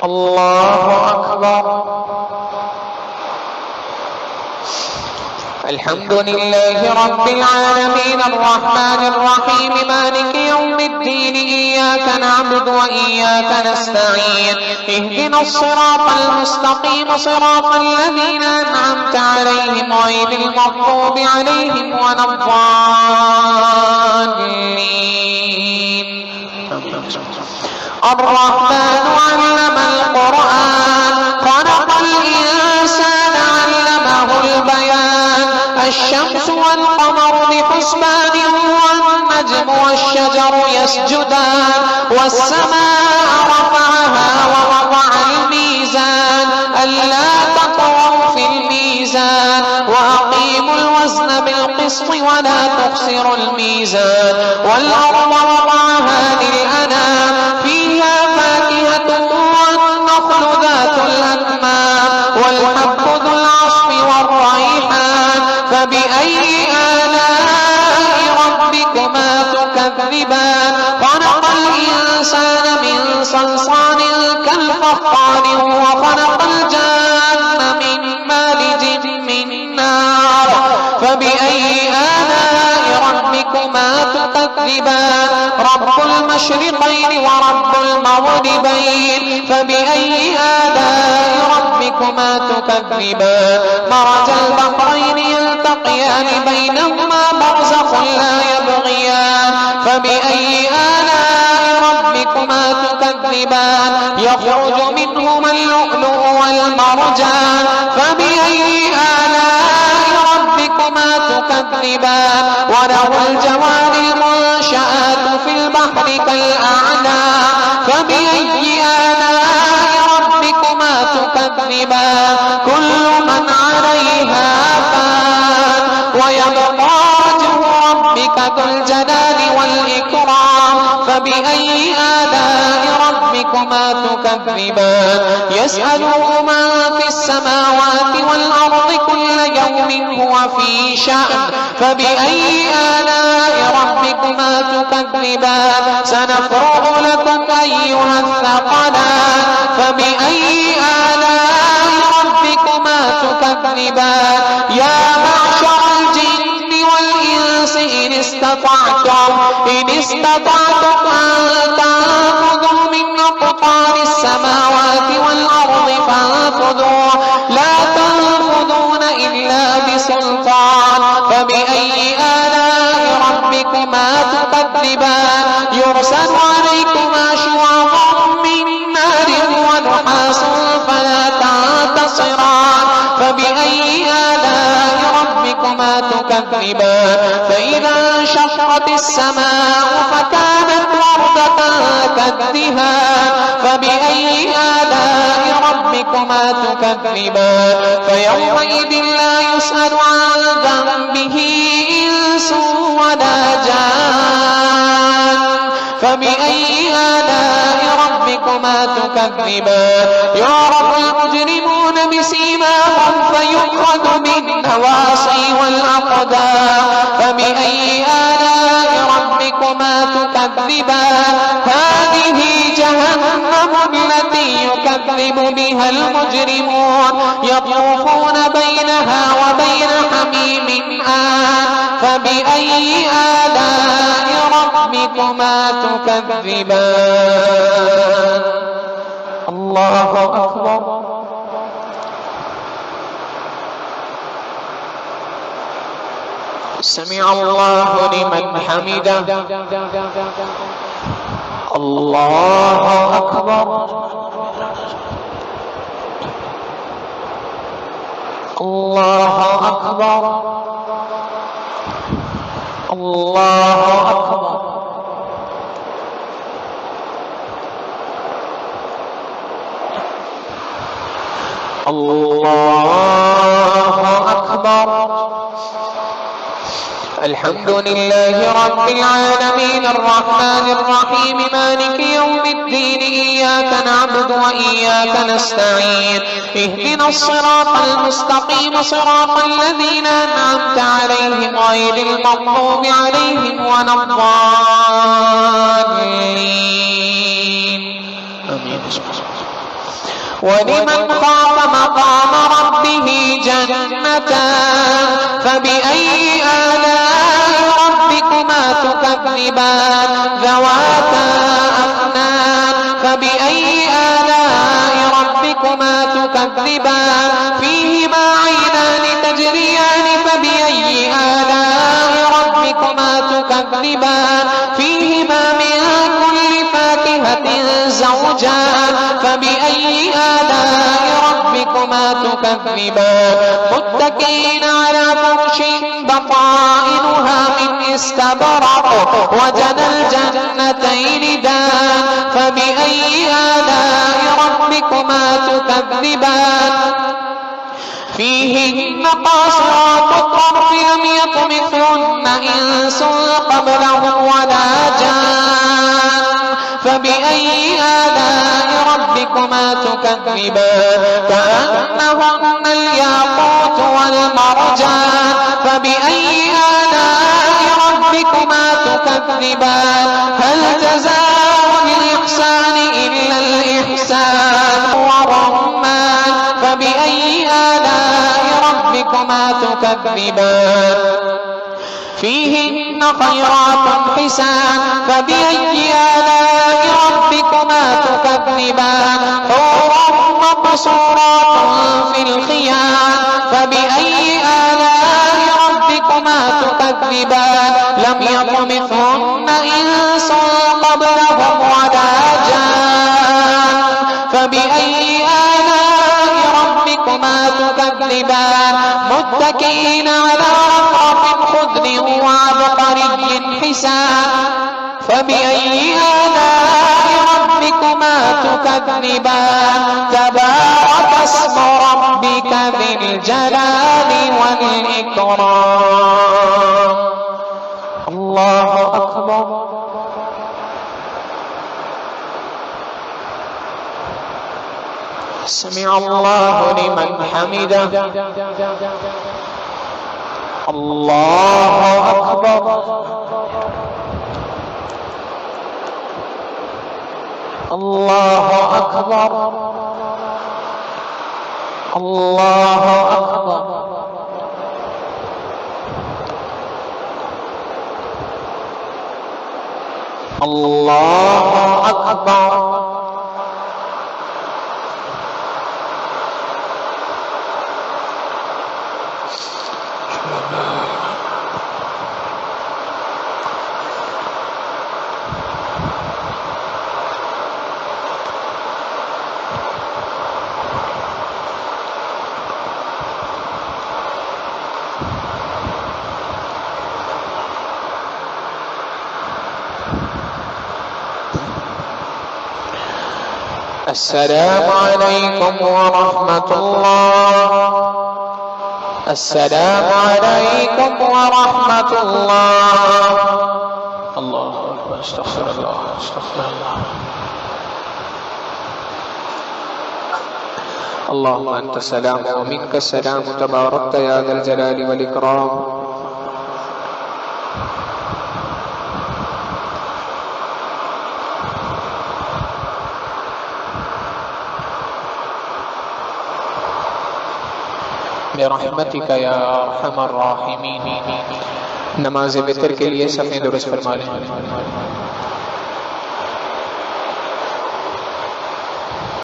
الله أكبر. الحمد لله رب العالمين الرحمن الرحيم مالك يوم الدين إياك نعبد وإياك نستعين اهدنا الصراط المستقيم صراط الذين أنعمت عليهم غير المغضوب عليهم ولا الضالين. الرحمن علم القرآن خلق الإنسان علمه البيان الشمس والقمر بحسبان والنجم والشجر يسجدان والسماء رفعها ووضع الميزان ألا تطغوا في الميزان وأقيموا الوزن بالقسط ولا تخسروا الميزان والأرض وضعها للأنام فيها فاكهة والنخل ذات الأكمام والحب ذو العصف والريحان فبأي آلاء ربكما تكذبان خلق الإنسان من صلصال كالفخار وخلق الجان من مارج من نار فبأي آلاء ربكما تكذبان رب المشرقين ورب المغربين فبأي آلاء ربكما تكذبان مرج البحرين يلتقيان بينهما برزخ لا يبغيان فبأي آلاء ربكما تكذبان يخرج منهما اللؤلؤ والمرجان فبأي آلاء ربكما تكذبان وله الجوار المنشآت في البحر كالأعلام فبأي آلاء ربكما تكذبان كل من عليها فان ويبقى وجه ربك ذو الجلال والإكرام فبأي آلاء ربكما تكذبان يسأله من في السماوات والأرض كل يوم هو في شأن فبأي آلاء ربكما تكذبان سنفرغ لكم أيها الثقلان فبأي آلاء ربكما تكذبان يا معشر الجن والإنس إن استطعتم أن تنفذوا من أقطار السماوات والأرض فانفذوا لا تنفذون إلا بسلطان فبأي آلاء ربكما تكذبان يرسل عليكما شواظ من نار ونحاس فلا تنتصران فبأي آلاء ربكما تكذبان فإذا انشقت السماء فكانت وردة كالدهان فبأي آلاء ربكما تكذبان فيومئذ لا يسأل عن ذنبه إنس ولا جان فبأي آلاء ربكما تكذبان يعرف المجرمون بسيماهم فيؤخذ بالنواصي والأقدام فبأي آلاء ربكما تكذبان هذه جهنم التي يكذب بها المجرمون يطوفون بينها وبين حميم آن فبأي آلاء ربكما تكذبان الله أكبر سمع الله لمن حمده الله أكبر الله أكبر الله أكبر الله أكبر الحمد لله رب العالمين الرحمن الرحيم مالك يوم الدين إياك نعبد وإياك نستعين اهدنا الصراط المستقيم صراط الذين أنعمت عليهم غير المغضوب عليهم ولا الضالين آمين ولمن خاف مقام ربه جنتان فبأي آلاء ربكما تكذبان ذواتا أفنان فبأي آلاء ربكما تكذبان فيهما عينان تجريان فبأي آلاء ربكما تكذبان فيهما من كل فاكهة زوجان فبأي آلاء ربكما تكذبان متكئين على فرش بطائنها من استبرق وجنى الجنتين دان فبأي آلاء ربكما تكذبان فيهن قاصرات الطرف لم يطمثهن إنس قبلهم ولا جان فبأي آلاء ربكما تكذبان كأنهن الياقوت والمرجان فبأي آلاء ربكما تكذبان هل جزاء الإحسان إلا الإحسان والرحمن فبأي آلاء ربكما تكذبان فيهن خيرات حسان فبأي آلاء ربكما تكذبان حور مقصورات في الخيام فبأي آلاء ربكما تكذبان لم يطمثهن إنس قبلهم ولا جان فبأي آلاء ربكما تكذبان متكئين على رفرف خضر وعبقري حسان فبأي آلاء ربكما تكذبان تبارك اسم ربك ذي الجلال والإكرام الله أكبر سمع الله لمن حمده الله أكبر الله أكبر الله أكبر الله أكبر السلام عليكم ورحمة الله السلام عليكم ورحمة الله الله أكبر استغفر الله استغفر الله اللهم أنت السلام ومنك السلام تباركت يا ذا الجلال والإكرام برحمتك या अरहमर राहिमीन। नमाज वितर के लिए सफ़े दुरुस्त फरमा लें।